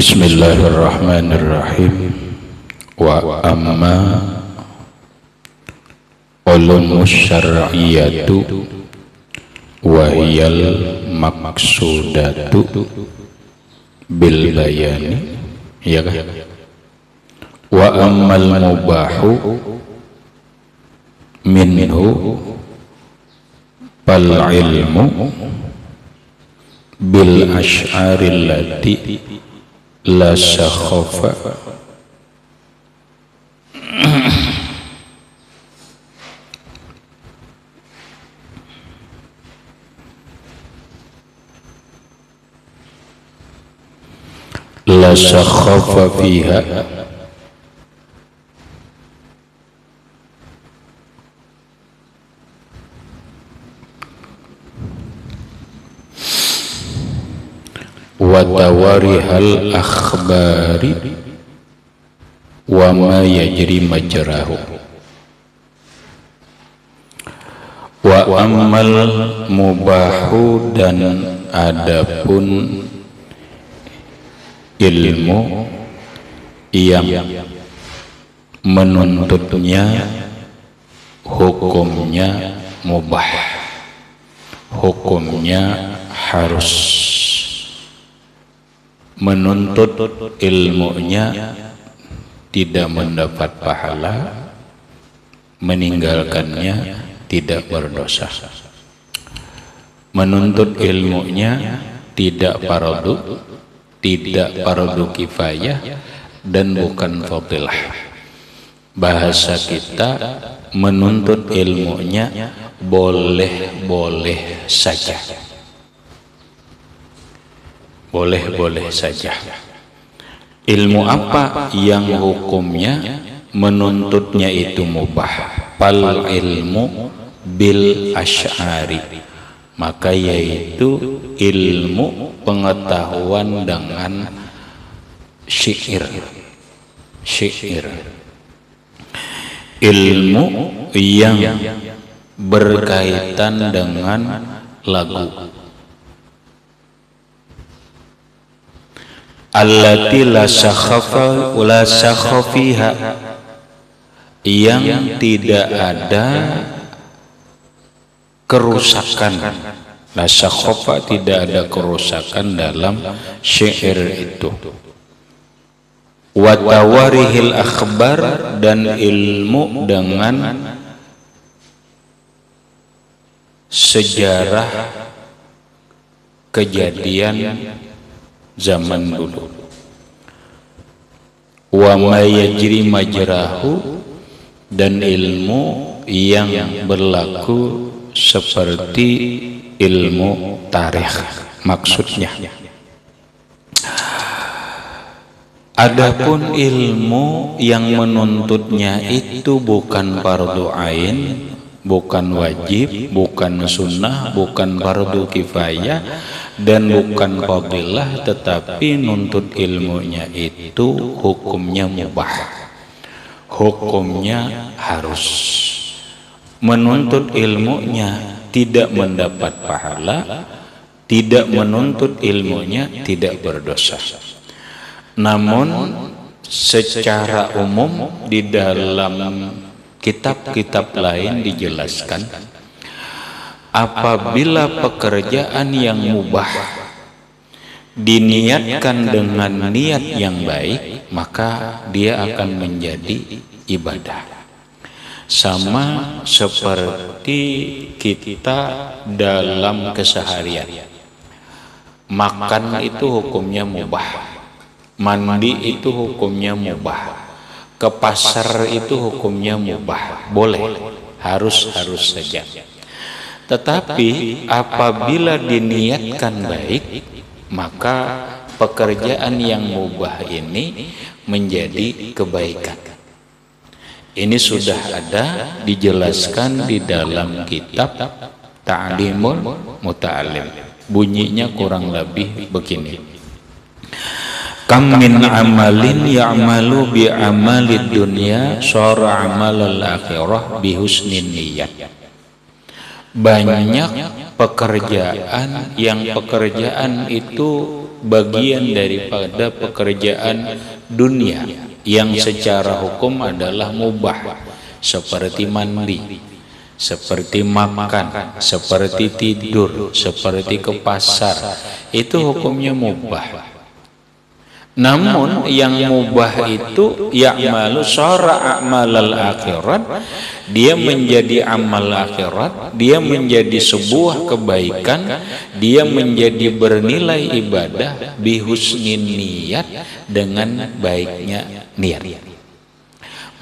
Bismillahirrahmanirrahim. Wa amma ulumus syar'iyyatu wa hiyal maqsudatu bil bayani, ya kan? Wa ammal mubahu minhu fal ilmu bil asy'aril lati la sakhafa la sakhafa fiha wa tawarihal akhbari wa ma yajri majrahu. Wa ammal mubahu, dan adapun ilmu yang menuntutnya hukumnya mubah, hukumnya harus. Menuntut ilmunya tidak mendapat pahala, meninggalkannya tidak berdosa. Menuntut ilmunya tidak fardu, tidak fardu kifayah, dan bukan fadilah. Bahasa kita, menuntut ilmunya boleh-boleh saja. Boleh-boleh saja. Ilmu apa yang hukumnya menuntutnya itu mubah? Fal ilmu bil asy'ari, maka yaitu ilmu pengetahuan dengan syair. Ilmu yang berkaitan dengan lagu. Allati la sakhafa wa la sakhafiha, yang tidak ada kerusakan. La sakhafa, tidak ada kerusakan dalam syair itu. Wa tawarihil akhbar, dan ilmu dengan sejarah kejadian zaman dulu. Wa ma yajri majrahu, dan ilmu yang berlaku seperti ilmu tarikh maksudnya. Adapun ilmu yang menuntutnya itu bukan fardu ain, bukan wajib, bukan sunnah, bukan fardu kifayah, dan bukan fadilah, tetapi nuntut ilmunya itu hukumnya mubah, hukumnya harus. Menuntut ilmunya tidak mendapat pahala, tidak menuntut ilmunya tidak berdosa. Namun secara umum di dalam kitab-kitab lain dijelaskan, apabila pekerjaan yang mubah diniatkan dengan niat yang baik, maka dia akan menjadi ibadah. Sama seperti kita dalam keseharian. Makan itu hukumnya mubah, mandi itu hukumnya mubah, ke pasar itu hukumnya mubah, boleh, harus saja. Tetapi apabila diniatkan baik, maka pekerjaan yang mubah ini menjadi kebaikan. Ini sudah ada dijelaskan di dalam kitab Ta'limul Muta'allim. Bunyinya kurang lebih begini. Kam min amalin ya'malu bi amalid dunya shara amalal akhirah bi husnin niyat. Banyak pekerjaan yang pekerjaan itu bagian daripada pekerjaan dunia yang secara hukum adalah mubah, seperti mandi, seperti makan, seperti tidur, seperti ke pasar, itu hukumnya mubah. Namun yang mubah itu ya'malu syara a'malal akhirat, dia menjadi amal akhirat, dia menjadi sebuah kebaikan, dia menjadi bernilai ibadah bihusnin niat, dengan baiknya niat.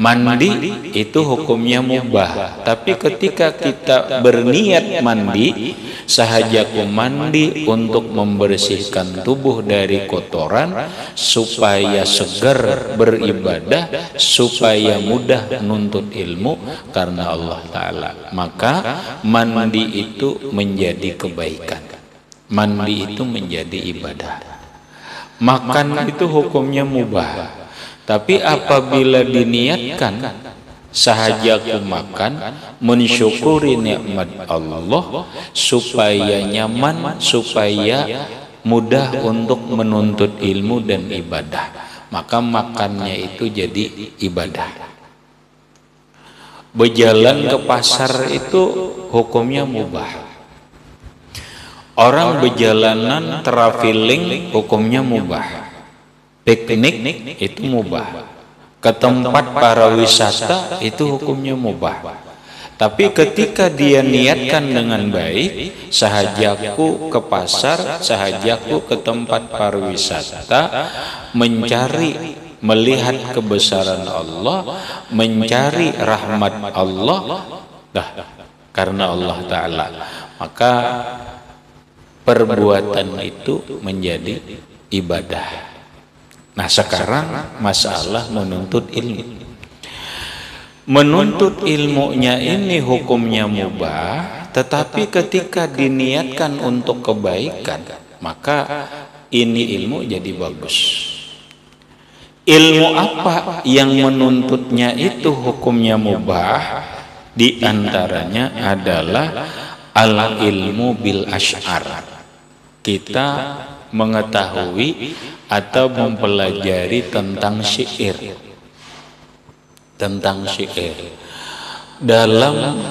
Mandi itu hukumnya mubah, tapi ketika kita berniat mandi, sahajaku mandi untuk membersihkan tubuh dari kotoran, supaya segar beribadah, supaya mudah nuntut ilmu karena Allah Ta'ala, maka mandi itu menjadi kebaikan, mandi itu menjadi ibadah. Makan itu hukumnya mubah, tapi apabila diniatkan sahajaku makan mensyukuri nikmat Allah, supaya nyaman, supaya mudah untuk menuntut ilmu dan ibadah, maka makannya itu jadi ibadah. Berjalan ke pasar itu hukumnya mubah. Orang berjalanan traveling hukumnya mubah. Piknik itu mubah, ke tempat para wisata itu hukumnya mubah. Tapi ketika dia niatkan dengan baik, sahajaku ke pasar, sahajaku ke tempat pariwisata, mencari, melihat kebesaran Allah, mencari rahmat Allah, karena Allah Ta'ala, maka perbuatan itu menjadi ibadah. Nah, sekarang masalah menuntut ilmu. Menuntut ilmunya ini hukumnya mubah, tetapi ketika diniatkan untuk kebaikan, maka ini ilmu jadi bagus. Ilmu apa yang menuntutnya itu hukumnya mubah? Di antaranya adalah al-ilmu bil asy'ar. Kita mengetahui atau mempelajari tentang syair, tentang syair dalam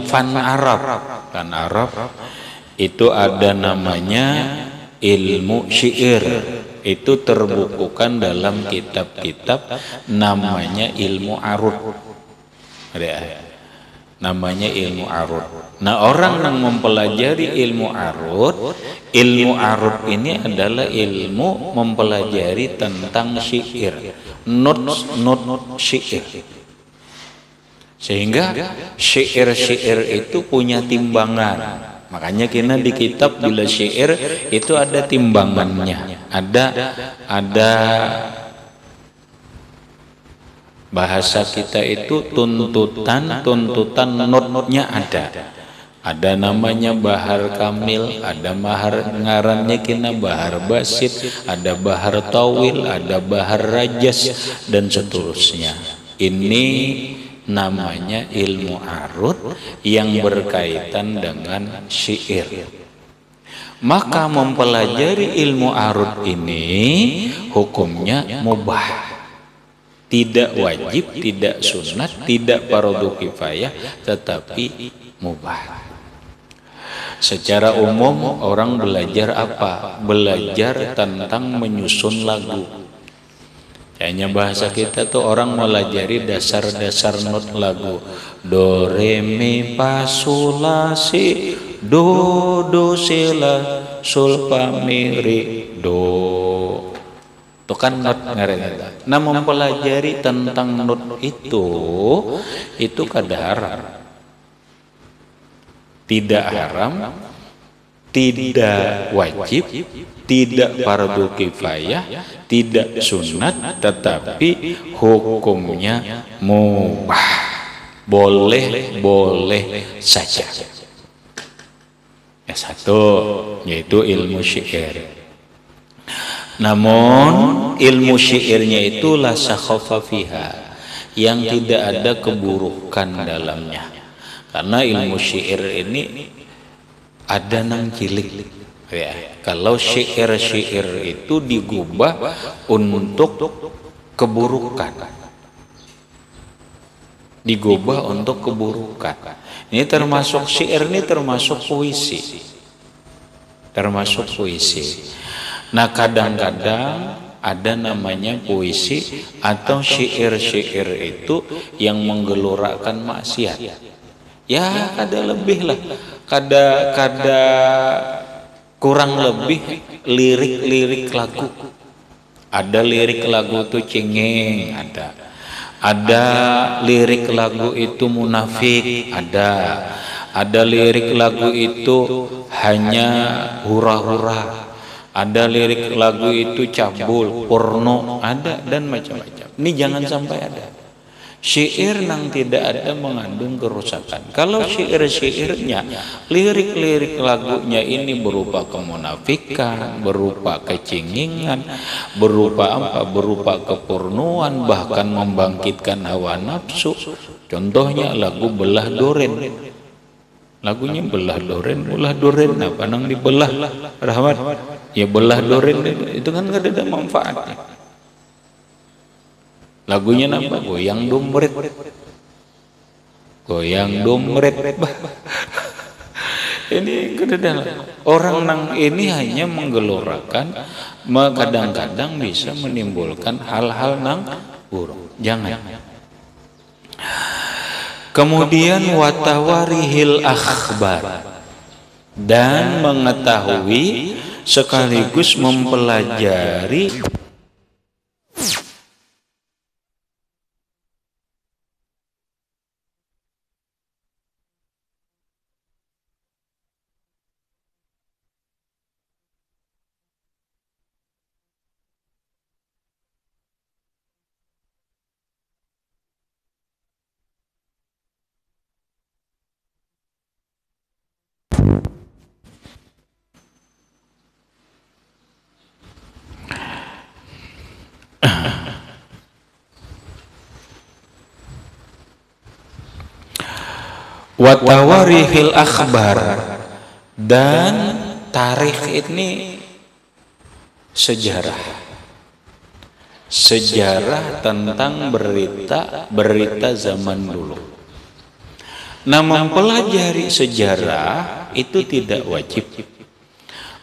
fan Arab. Fan Arab itu ada namanya ilmu syair, itu terbukukan dalam kitab-kitab namanya ilmu arud, namanya ilmu arud. Nah, orang yang mempelajari ilmu arud ini adalah ilmu mempelajari tentang syair, not syair. Sehingga syair-syair itu punya timbangan. Makanya kita di kitab bila syair itu ada timbangannya, ada bahasa kita itu tuntutan notnya ada namanya bahar kamil, ada bahar ngarannya kina bahar basit, ada bahar tawil, ada bahar rajas, dan seterusnya. Ini namanya ilmu arud yang berkaitan dengan syair. Maka mempelajari ilmu arud ini hukumnya mubah, tidak wajib, tidak sunat, tidak fardu kifayah, tetapi mubah. Secara umum orang belajar apa? Belajar tentang menyusun lagu. Kayaknya bahasa kita tuh orang melajari dasar-dasar not lagu. Do re mi fa sol la si, do si la sol fa mi re do. Itu kan not ngaranna. Nah, mempelajari tentang not itu kada haram. Tidak haram, tidak wajib, tidak fardu kifayah, tidak sunat, tetapi hukumnya mubah, boleh saja. Yang satu yaitu ilmu syair. Namun ilmu syairnya itu la sakhafa fiha, yang tidak ada keburukan dalamnya. Karena ilmu syair ini ada nang cilik, Ya, kalau syair-syair itu digubah untuk keburukan, digubah untuk keburukan. Ini termasuk syair, ini termasuk puisi, termasuk puisi. Nah, kadang-kadang ada namanya puisi atau syair-syair itu yang menggelorakan maksiat. Ya, kada lebih lah, kada kurang lebih lirik-lirik lagu. Ada lirik lagu itu cengeng, ada lirik lagu itu munafik, ada lirik lagu itu hanya hura-hura, ada lirik lagu itu cabul, porno, ada, dan macam-macam. Ini jangan sampai ada syair yang tidak ada mengandung kerusakan. Kalau syair-syairnya, lirik-lirik lagunya ini berupa kemunafikan, berupa kecengingan, berupa apa? Berupa kepornoan, bahkan membangkitkan hawa nafsu. Contohnya lagu Belah Doren. Lagunya Belah Doren apa nang dibelah, Rahmat? Ya belah Doren itu kan gak ada manfaatnya. Lagunya apa? Goyang dompet, goyang dompet. Ini kadang orang nang ini hanya menggelorakan, kadang-kadang bisa menimbulkan hal-hal nang buruk. Jangan. Kemudian watawarihil akhbar, dan mengetahui sekaligus mempelajari watawarihil akhbar, dan tarikh ini sejarah tentang berita zaman dulu. Nah, mempelajari sejarah itu tidak wajib.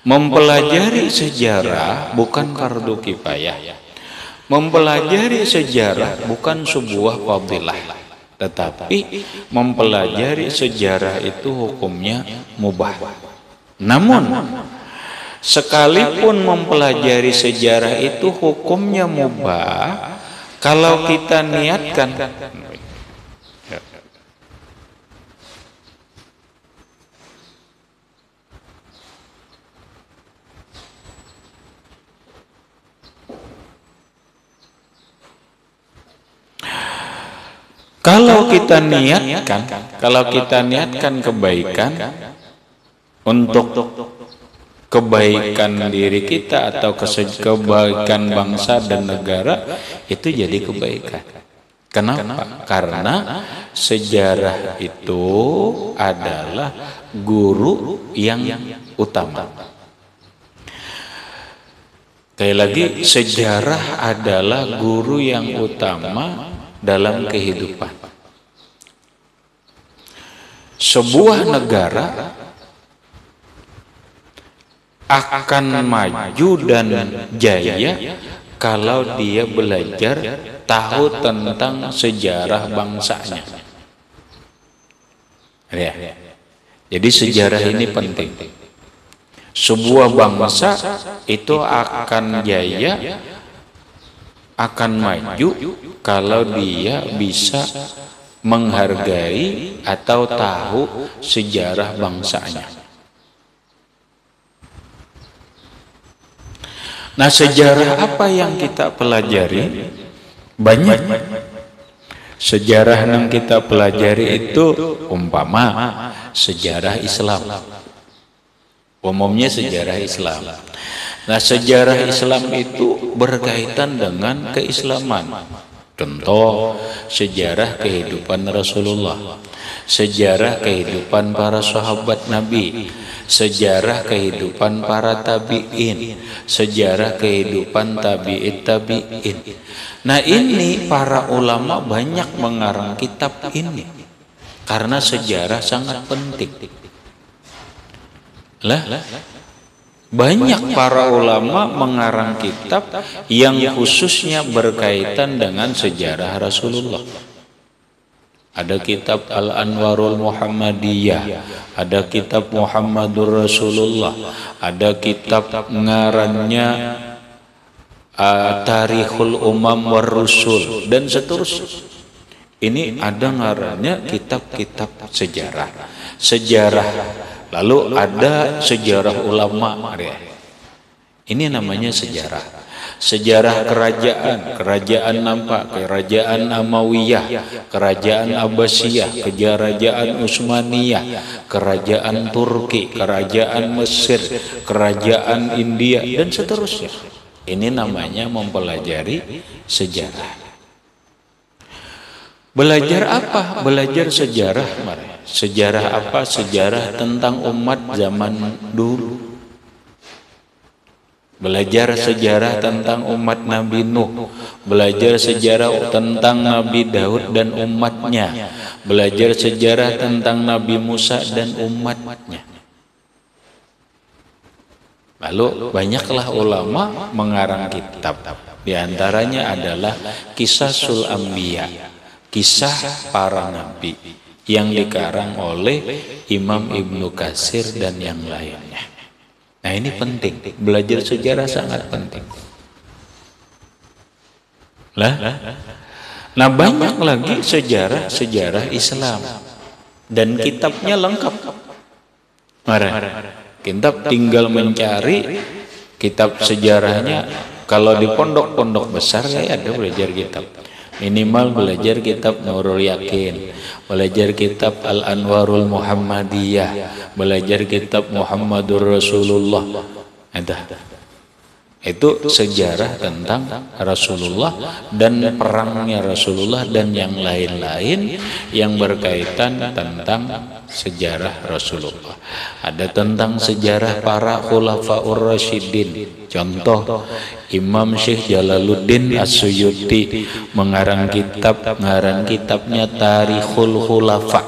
Mempelajari sejarah bukan fardu kifayah. Mempelajari sejarah bukan sebuah fadilah, tetapi mempelajari sejarah itu hukumnya mubah. Namun sekalipun mempelajari sejarah itu hukumnya mubah, kalau kita niatkan kalau kita niatkan kebaikan untuk kebaikan diri kita atau kebaikan bangsa dan negara, itu jadi kebaikan. Kenapa? Karena sejarah itu adalah guru yang utama. Sekali lagi, sejarah adalah guru yang utama dalam kehidupan. Sebuah negara akan maju dan jaya kalau dia belajar tahu tentang sejarah bangsanya. Ya. Jadi sejarah ini penting. Sebuah bangsa itu akan jaya, akan maju kalau dia bisa menghargai atau tahu sejarah bangsanya. Nah, sejarah apa yang kita pelajari? Banyak. Sejarah yang kita pelajari itu umpama sejarah Islam. Umumnya sejarah Islam. Nah, sejarah Islam itu berkaitan dengan keislaman. Contoh, sejarah kehidupan Rasulullah, sejarah kehidupan para sahabat Nabi, sejarah kehidupan para tabi'in, sejarah kehidupan tabi'in. Nah, ini para ulama banyak mengarang kitab ini karena sejarah sangat penting. Banyak para ulama mengarang kitab yang khususnya berkaitan dengan sejarah Rasulullah. Ada kitab Al-Anwarul Muhammadiyah, ada kitab Muhammadur Rasulullah, ada kitab ngarannya Tarikhul Umam war Rusul, dan seterusnya. Ini ada ngarannya kitab-kitab sejarah. Lalu ada sejarah ulama. Ini namanya sejarah. Sejarah kerajaan Nampak, kerajaan Amawiyah, kerajaan Abbasiyah, kerajaan Utsmaniyah, kerajaan Turki, kerajaan Mesir, kerajaan India, dan seterusnya. Ini namanya mempelajari sejarah. Belajar apa? Belajar sejarah. Sejarah apa? Sejarah tentang umat zaman dulu. Belajar sejarah tentang umat Nabi Nuh. Belajar sejarah tentang Nabi Daud dan umatnya. Belajar sejarah tentang Nabi Musa dan umatnya. Lalu banyaklah ulama mengarang kitab. Di antaranya adalah Qisasul Anbiya, kisah para nabi, yang dikarang oleh Imam Ibnu Katsir dan yang lainnya. Nah, ini penting. Belajar sejarah sangat penting. Nah, banyak lagi sejarah Islam dan kitabnya lengkap. Kita tinggal mencari kitab sejarahnya. Kalau di pondok-pondok besar saya ada belajar kitab. Minimal belajar kitab Nurul Yakin, belajar kitab Al-Anwarul Muhammadiyah, belajar kitab Muhammadur Rasulullah. Itu sejarah tentang Rasulullah dan perangnya Rasulullah dan yang lain-lain yang berkaitan tentang sejarah Rasulullah. Ada tentang sejarah para khulafaur rasyidin. Contoh, Imam Syekh Jalaluddin As-Suyuti mengarang kitabnya Tarikhul Khulafa.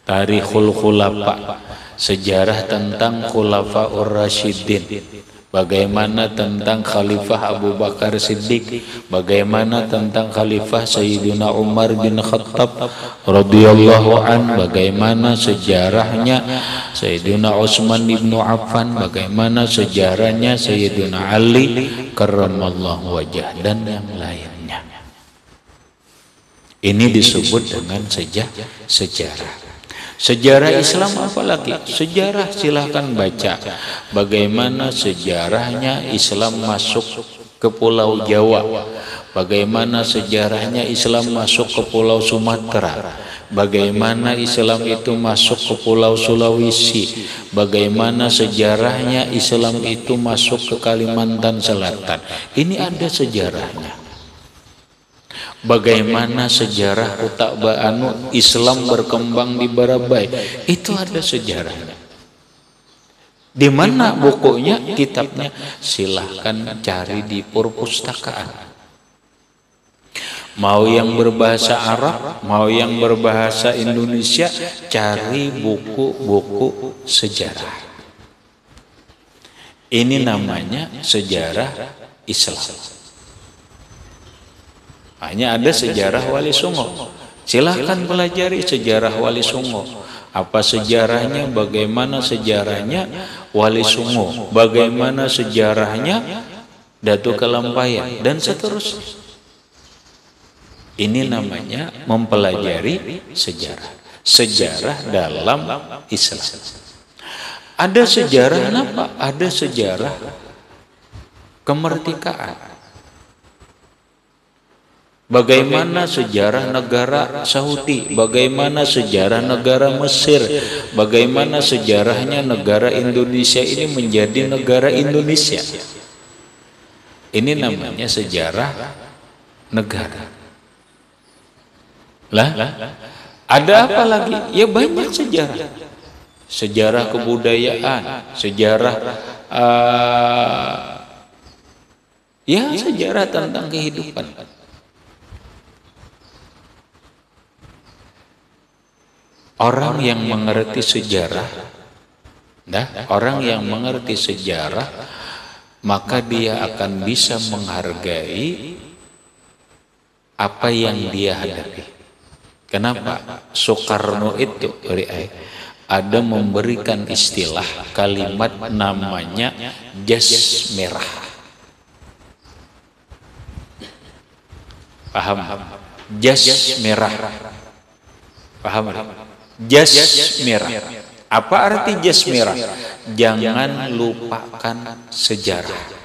Tarikhul Khulafa, sejarah tentang khulafaur rasyidin. Bagaimana tentang Khalifah Abu Bakar Siddiq, bagaimana tentang Khalifah Sayyidina Umar bin Khattab radhiyallahu an, bagaimana sejarahnya Sayyidina Utsman bin Affan, bagaimana sejarahnya Sayyidina Ali karramallahu wajah, dan yang lainnya. Ini disebut dengan sejarah. Sejarah Islam apalagi? Sejarah silahkan baca. Bagaimana sejarahnya Islam masuk ke Pulau Jawa. Bagaimana sejarahnya Islam masuk ke Pulau Sumatera. Bagaimana Islam itu masuk ke Pulau Sulawesi. Bagaimana sejarahnya Islam itu masuk ke Kalimantan Selatan. Ini ada sejarahnya. Bagaimana sejarah Islam berkembang di Barabai, itu ada sejarahnya. Di mana bukunya, kitabnya? Silahkan cari di perpustakaan. Mau yang berbahasa Arab, mau yang berbahasa Indonesia, cari buku-buku sejarah. Ini namanya sejarah Islam. Hanya ada sejarah Wali Songo. Silahkan pelajari sejarah Wali Songo. Apa sejarahnya, bagaimana sejarahnya Wali Songo, bagaimana sejarahnya Datuk Kalampayan, dan seterusnya. Ini namanya mempelajari sejarah. Sejarah dalam Islam. Ada sejarah apa? Ada sejarah kemerdekaan. Bagaimana sejarah negara Saudi, bagaimana sejarah negara Mesir, bagaimana sejarahnya negara Indonesia ini menjadi negara Indonesia. Ini namanya sejarah negara. Ada apa lagi? Ya banyak sejarah. sejarah kebudayaan, sejarah ya sejarah tentang kehidupan. Orang yang mengerti sejarah, orang yang mengerti sejarah, maka dia akan bisa menghargai apa yang dia hadapi. Kenapa? Soekarno itu ada memberikan istilah kalimat namanya jas merah. Paham? Jas merah. Paham? Jas merah. Apa arti jas merah? Jangan lupakan sejarah.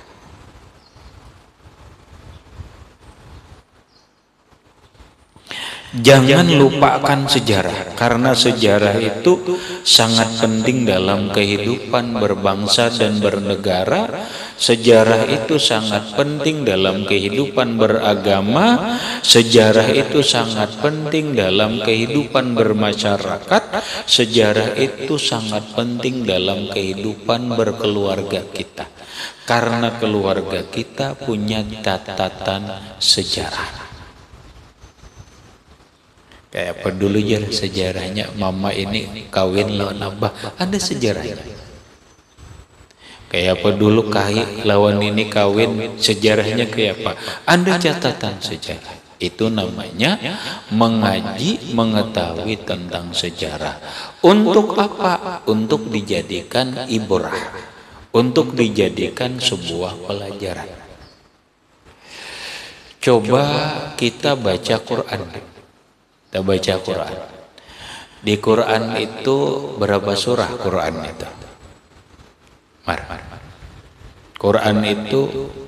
Jangan lupakan sejarah, karena sejarah itu sangat penting dalam kehidupan berbangsa dan bernegara. Sejarah itu sangat penting dalam kehidupan beragama. Sejarah itu sangat penting dalam kehidupan bermasyarakat. Sejarah itu sangat penting dalam kehidupan berkeluarga kita, karena keluarga kita punya catatan sejarah. Kayak apa dulu ya sejarahnya, mama ini kawin lawan abah, ada sejarahnya. Kayak apa dulu Kai lawan ini kawin, sejarahnya kayak apa, ada catatan sejarah. Itu namanya mengaji, mengetahui tentang sejarah. Untuk apa? Untuk dijadikan ibrah, untuk dijadikan sebuah pelajaran. Coba kita baca Quran. Kita baca Quran. Di Quran itu berapa surah Quran itu? Quran itu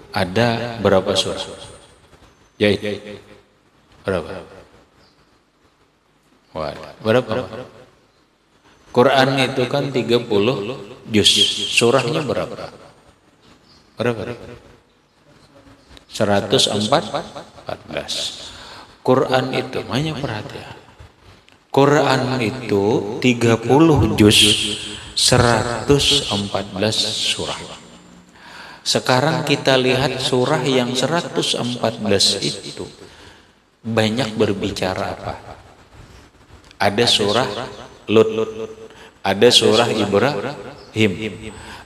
ada berapa surah? Ya, berapa? Berapa? Quran itu kan 30 juz. Surahnya berapa? Berapa? 114. Quran itu, banyak perhatian. Quran itu 30 juz, 114 surah. Sekarang kita lihat surah yang 114 itu banyak berbicara apa? Ada surah Lut, ada surah Ibrahim,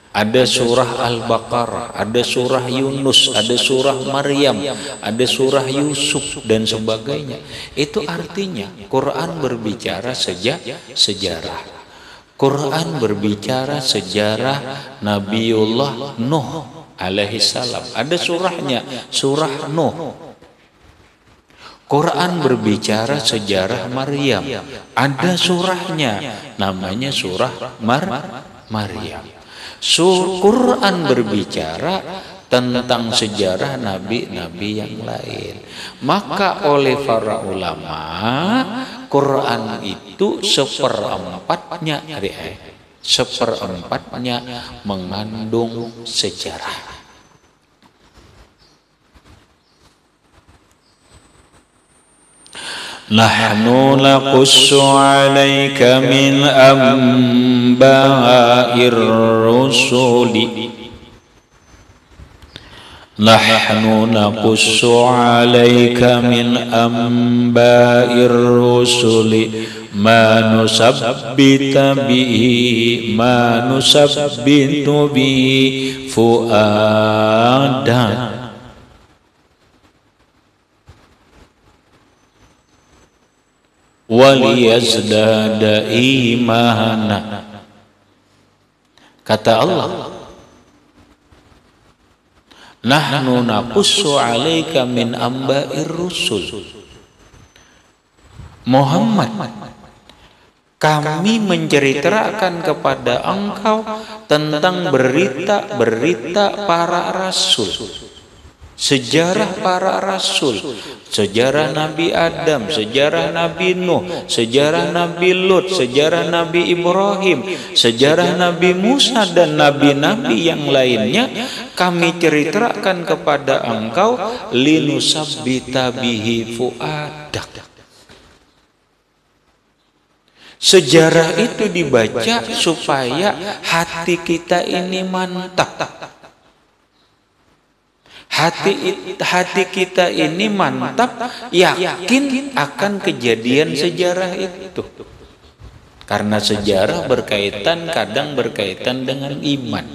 ada surah Al-Baqarah, ada surah Yunus, ada surah Maryam, ada surah Yusuf dan sebagainya. Itu artinya Quran berbicara sejarah. Quran berbicara sejarah Nabiullah Nuh alaihissalam. Ada surahnya, surah Nuh. Quran berbicara sejarah Maryam. Ada surahnya, namanya surah Maryam. Quran berbicara tentang sejarah nabi-nabi yang lain. Maka oleh para ulama, Quran itu seperempatnya mengandung sejarah. Nahnu naqussu 'alaika min anba'ir rusuli. Nahnu naqussu 'alaika min anba'ir rusuli ma nusabbitu bihi fu'adak. Waliyazdada imana. Kata Allah, nahnu naqussu 'alaika min amba'ir rusul. Muhammad, kami menceritakan kepada engkau tentang berita-berita para rasul. Sejarah para rasul, sejarah Nabi Adam, sejarah Nabi Nuh, sejarah Nabi Lut, sejarah Nabi Ibrahim, sejarah Nabi Musa dan nabi-nabi yang lainnya. Kami ceritakan kepada engkau linusabbita bihi fuadak, Sejarah itu dibaca supaya hati kita ini mantap. Hati kita ini mantap, yakin akan kejadian sejarah itu. Karena sejarah kadang berkaitan dengan iman.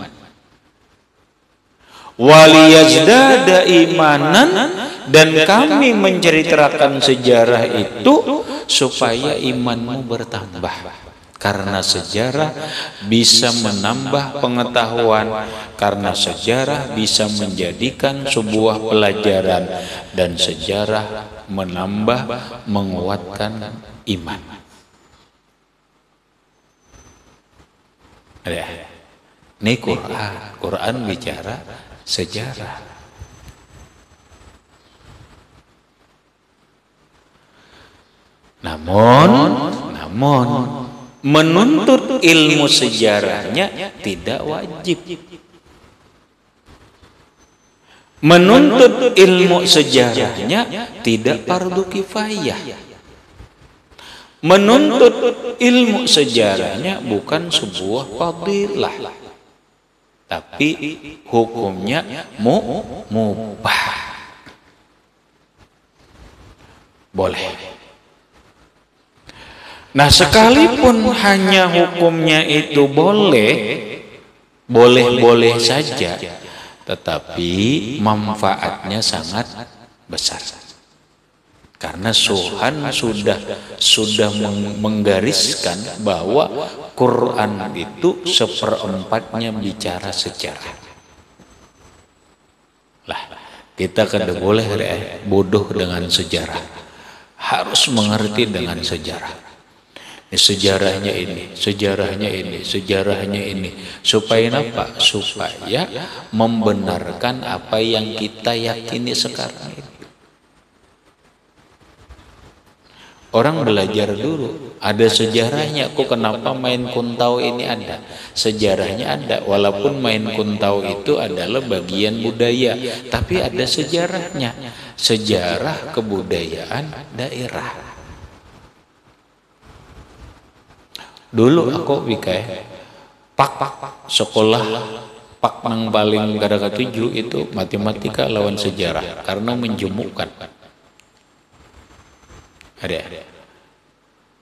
Waliyazdada imanan, dan kami menceritakan sejarah itu supaya imanmu bertambah. Karena sejarah bisa menambah pengetahuan, karena sejarah bisa menjadikan sebuah pelajaran, dan sejarah menguatkan iman. Ini Quran bicara sejarah. Namun menuntut ilmu sejarahnya tidak wajib. Menuntut ilmu sejarahnya tidak fardu kifayah. Menuntut ilmu sejarahnya bukan sebuah fadilah, tapi hukumnya mubah. Boleh. Nah, sekalipun hanya hukumnya itu boleh saja, tetapi manfaatnya sangat besar. Karena Tuhan sudah menggariskan bahwa Quran itu seperempatnya bicara sejarah. Lah, kita kada boleh bodoh dengan sejarah. Harus mengerti dengan sejarah. Sejarahnya ini. Supaya apa? Supaya membenarkan apa yang kita yakini sekarang ini. Orang belajar dulu, ada sejarahnya. Kok kenapa main kuntau ini ada? Sejarahnya ada, walaupun main kuntau itu adalah bagian budaya, tapi ada sejarahnya. Sejarah kebudayaan daerah. Dulu aku sekolah nang paling gara ketujuh itu matematika lawan sejarah karena menjemukkan. Ada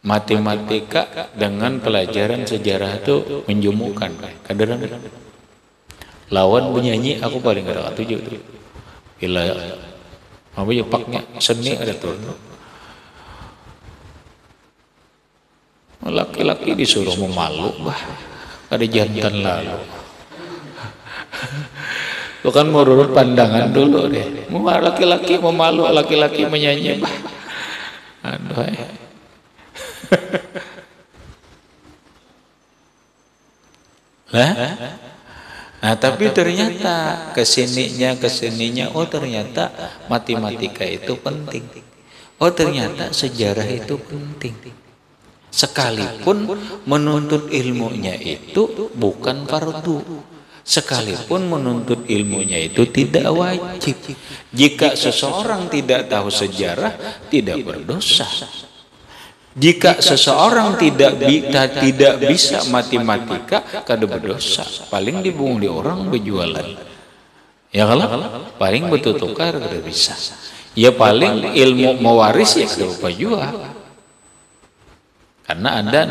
matematika dengan pelajaran sejarah itu menjemukkan. Kadang lawan penyanyi aku paling gara ketujuh itu. Gila, apa ya paknya seni ada tuh. Laki-laki disuruh memalu, ada jantan lalu. Bukan merurut pandangan dulu deh. Laki-laki memalu, laki-laki menyanyi, aduh. Nah, tapi ternyata kesininya, oh ternyata matematika itu penting. Oh ternyata sejarah itu penting. Sekalipun menuntut ilmunya itu bukan fardu, sekalipun menuntut ilmunya itu tidak wajib. Jika seseorang tidak tahu sejarah, tidak berdosa. Jika seseorang tidak bisa matematika, kada berdosa. Paling dibungli orang berjualan, ya kalau paling betul tukar kada bisa. Ya paling ilmu mewaris ya kada lupa jual. Karena ada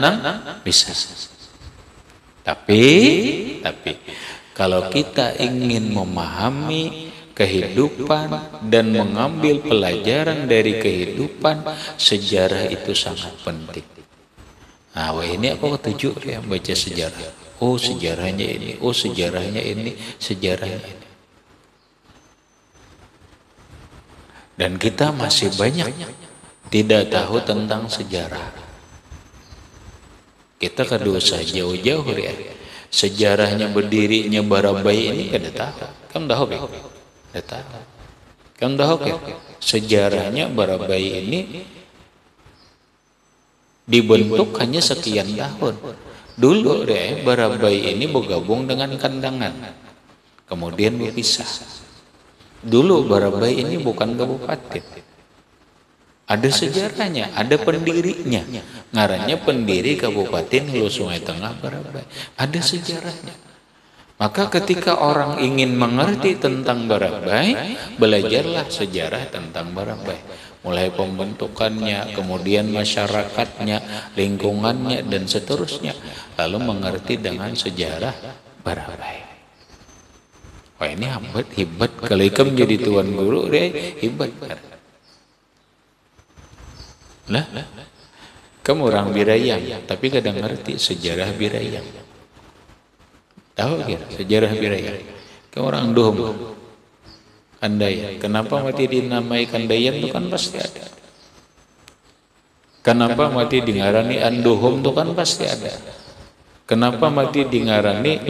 bisa. Tapi kalau kita ingin memahami kehidupan dan mengambil pelajaran dari kehidupan, sejarah itu sangat penting. Nah, ini aku ketujuh ya baca sejarah. Oh sejarahnya ini, oh sejarahnya ini, sejarahnya ini. Dan kita masih banyak tidak tahu tentang sejarah. Kita kedosa jauh-jauh ya. Sejarahnya berdirinya Barabai ini kada tahu. Kamu tahu ya? Kada tahu. Kamu tahu ya? Sejarahnya Barabai ini dibentuk hanya sekian tahun. Dulu deh Barabai ini bergabung dengan Kandangan. Kemudian berpisah. Dulu Barabai ini bukan kabupaten. Ada sejarahnya, ada pendirinya. Ngarannya pendiri Kabupaten Hulu Sungai Tengah Barabai. Ada sejarahnya. Maka ketika orang ingin mengerti tentang Barabai, belajarlah sejarah tentang Barabai. Mulai pembentukannya, kemudian masyarakatnya, lingkungannya, dan seterusnya. Lalu mengerti dengan sejarah Barabai. Wah, ini hebat. Kalau ikam jadi tuan guru, dia hebat. Lah, kamu orang Birayang, tapi kadang ngerti sejarah Birayang. Tahu kira sejarah Birayang? Kamu orang Dohum, Kandayan. Kenapa mati dinamai Kandayan itu kan pasti ada. Kenapa mati dingarani Andohum itu kan pasti ada. Kenapa mati dingarani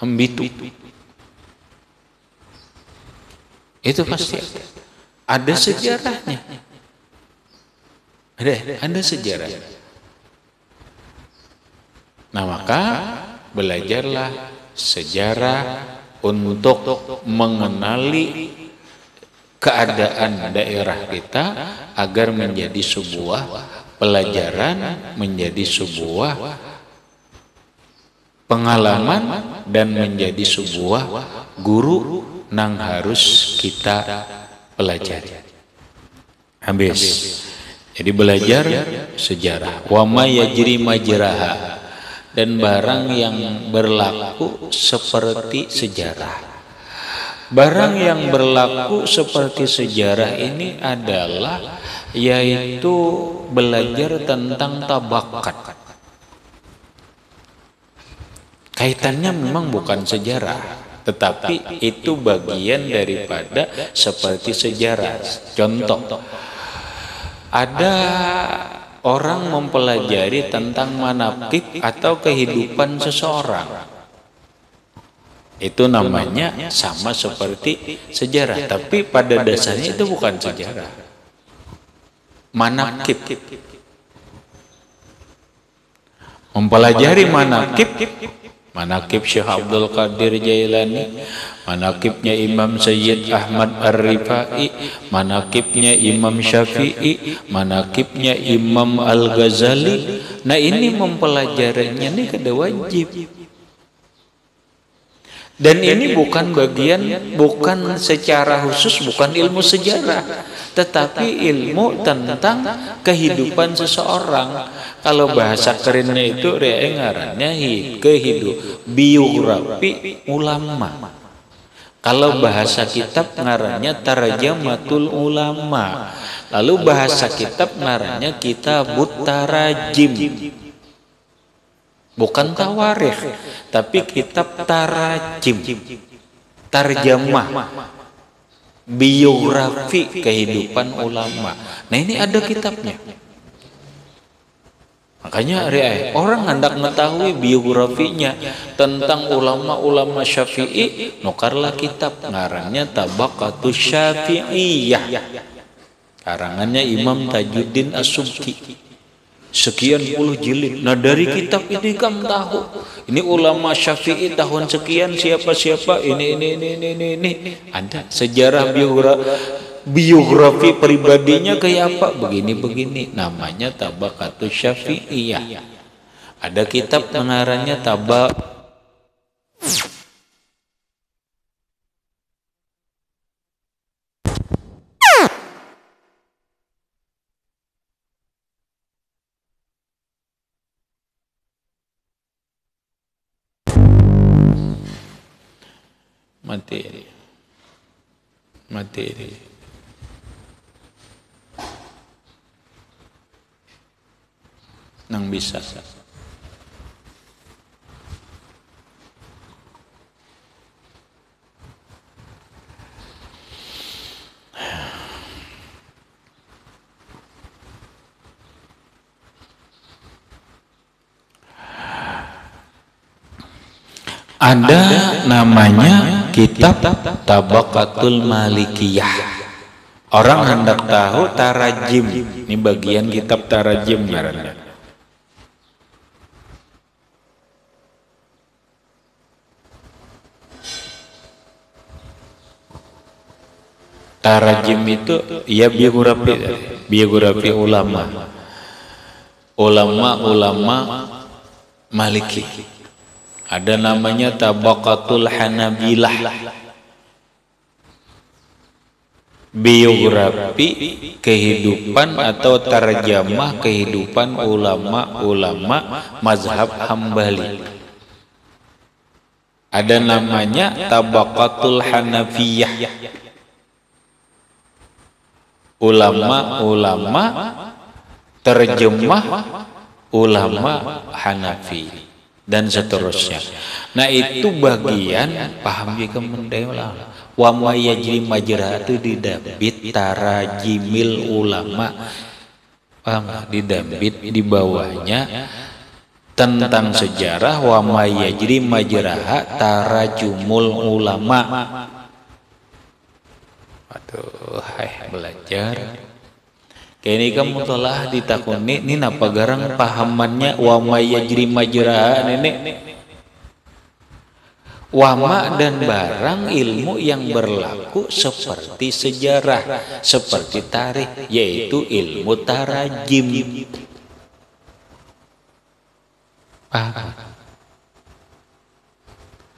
Ambitu? Itu pasti ada. Ada sejarahnya. Ada sejarah. Nah, maka belajarlah sejarah untuk mengenali keadaan daerah kita agar menjadi sebuah pelajaran, menjadi sebuah pengalaman, dan menjadi sebuah guru yang harus kita pelajari. Habis. Jadi belajar sejarah. Wa ma yajri majraha, dan barang yang berlaku seperti sejarah. Barang yang berlaku seperti sejarah ini adalah yaitu belajar tentang tabakat. Kaitannya memang bukan sejarah, tetapi itu bagian daripada seperti sejarah. Contoh, ada orang mempelajari tentang manaqib atau kehidupan seseorang. Itu namanya sama seperti sejarah, tapi pada dasarnya itu bukan sejarah. Manaqib. Mempelajari manaqib Syekh Abdul Qadir Jailani, manaqibnya Imam Sayyid Ahmad Ar-Rifai, manaqibnya Imam Syafi'i, manaqibnya Imam Al-Ghazali. Nah, ini mempelajarinya ini kada wajib. Dan ini bukan secara khusus bukan ilmu sejarah, tetapi ilmu tentang kehidupan seseorang. Kalau bahasa kerennya itu ngarannya biografi ulama. Kalau bahasa kitab ngarannya tarjamatul ulama. Lalu bahasa kitab ngarannya kitabut tarajim. Bukan tawarikh, tapi kitab tarajim, tarjamah, biografi kehidupan ulama. Nah, ini ada kitabnya. Makanya orang hendak mengetahui biografinya tentang ulama-ulama Syafi'i, nukarlah kitab ngarannya Tabaqatus Syafi'iyah. Karangannya Imam Tajuddin As-Subki. Sekian puluh jilid. Nah, dari kitab ini kamu tahu ini ulama Syafi'i tahun sekian siapa ini ada sejarah biografi pribadinya kayak apa begini namanya Tabaqatus Syafi'iyah. Ada kitab pengarangnya materi. Nang bisa. Ada namanya kitab Tabaqatul Malikiyah. Orang hendak tahu tarajim. Ini bagian kitab tarajim ngarannya. Tarajim itu ya biografi ulama Maliki. Ada namanya Tabaqatul Hanabilah, biografi kehidupan atau tarjamah kehidupan ulama-ulama mazhab Hambali. Ada namanya Tabaqatul Hanafiyah, ulama-ulama terjemah ulama Hanafi dan seterusnya. Nah itu bagian paham juga mendewala wa ma yajri majratu didabit tarajimil ulama, paham didabit di bawahnya tentang sejarah wa ma yajri majraha tarajumul ulama. Aduh, belajar. Kini kamu telah ditakuni ini napa garang pahamannya wa ma yajri majraha nenek. Wama dan barang ilmu yang berlaku seperti sejarah, seperti tarikh, yaitu ilmu tarajim.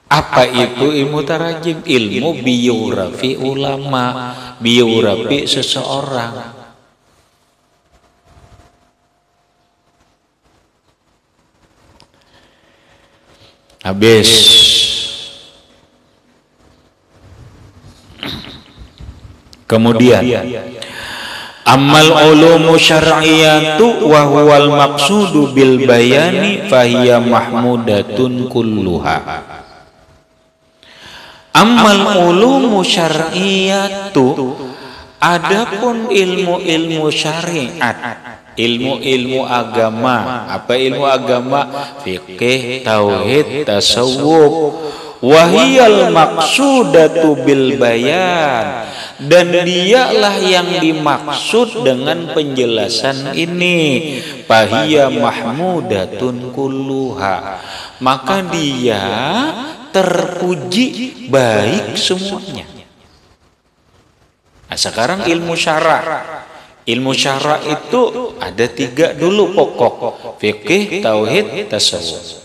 Apa itu ilmu tarajim? Ilmu biografi ulama, biografi seseorang. Habis. Kemudian amal ulumu syar'iyatu wa huwal maqsudu bil bayani fahiya mahmudatun kulluha. Amal ulumu syar'iyatu, adapun ilmu-ilmu syariat, ilmu-ilmu agama. Apa ilmu agama? Fikih, tauhid, tasawuf. Wahiyal maqsudatu bil bayan, dan dialah yang dimaksud dengan penjelasan ini. Fahiya mahmudatun kulluha, maka dia terpuji baik semuanya. Nah, sekarang ilmu syara'. Ilmu syara' itu ada 3 dulu pokok: fikih, tauhid, tasawuf.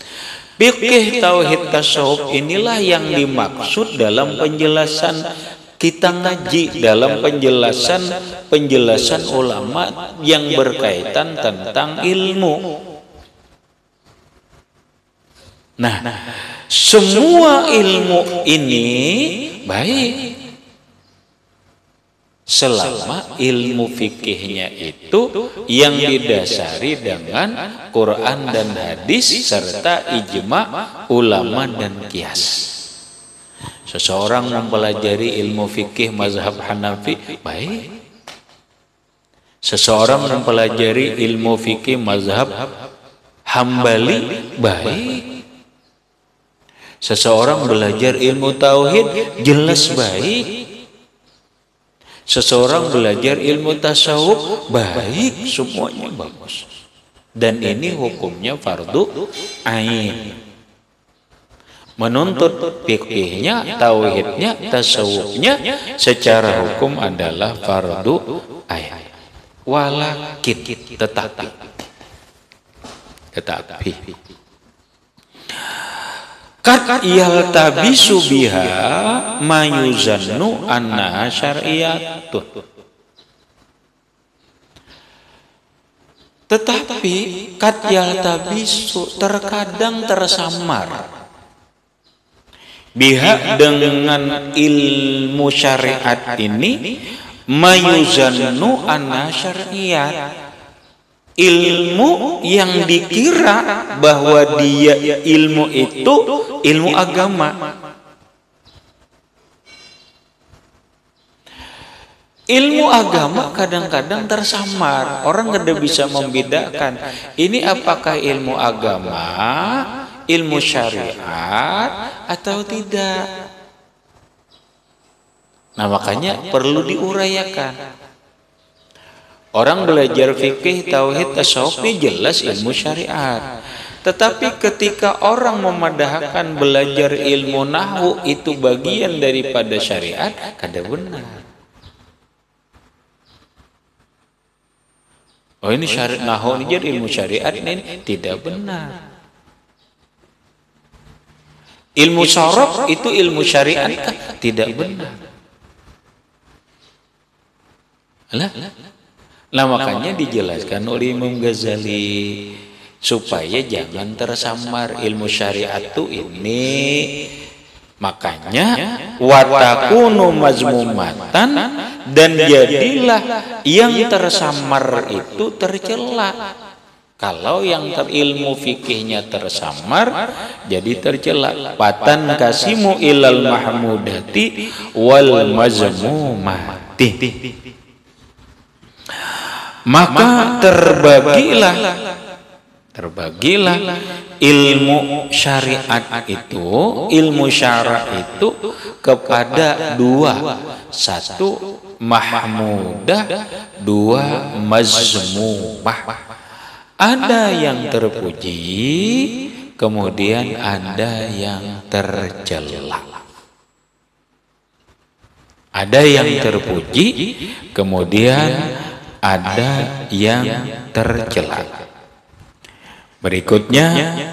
Fikih, tauhid, tasawuf inilah yang dimaksud dalam penjelasan kita ngaji, dalam penjelasan ulama yang berkaitan tentang ilmu. Nah, semua ilmu ini baik selama ilmu fikihnya itu yang didasari dengan Quran dan hadis serta ijma ulama dan qiyas. Seseorang mempelajari ilmu fikih mazhab Hanafi baik. Seseorang mempelajari ilmu fikih mazhab Hambali baik. Seseorang belajar ilmu tauhid jelas baik. Seseorang belajar ilmu tasawuf baik, semuanya bagus. Dan ini hukumnya fardu ain. Menuntut fikihnya, tauhidnya, tasawufnya secara hukum adalah fardu ain. Walakin tetapi kat yaltabisu biha mayuzannu annaha syar'iyatun. Tetapi kat yaltabisu terkadang tersamar biha dengan ilmu syariat ini mayuzannu annaha syar'iyat, ilmu yang dikira bahwa dia ilmu itu ilmu agama. Ilmu agama kadang-kadang tersamar. Orang tidak bisa membedakan ini apakah ilmu agama, ilmu syariat atau tidak. Nah, makanya perlu diurayakan. Orang belajar fikih, tauhid, tasawuf ini jelas ilmu syariat. Tetapi ketika orang memadahkan belajar ilmu nahwu itu bagian daripada syariat, kada benar. Oh ini syariat nahwu ini jadi ilmu syariat ini tidak benar. Ilmu sorof itu ilmu syariat tidak benar. Lah makanya dijelaskan oleh Imam Ghazali supaya jangan tersamar ilmu syariat itu ini. Makanya watakunu mazmumatan, dan jadilah yang tersamar itu tercela. Kalau yang terilmu fikihnya tersamar jadi tercela. Patan kasimu ilal mahmudati wal mazmumati. Maka terbagilah ilmu syariat itu, ilmu syara itu kepada dua. Satu mahmudah, dua mazmumah. Ada yang terpuji, kemudian ada yang tercela. Ada yang terpuji, kemudian ada yang tercela. Berikutnya,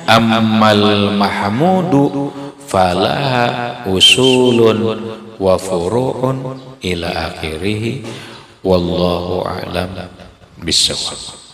ammal mahmudu falaha usulun wa furu'un ila akhirih, wallahu a'lam bissawab.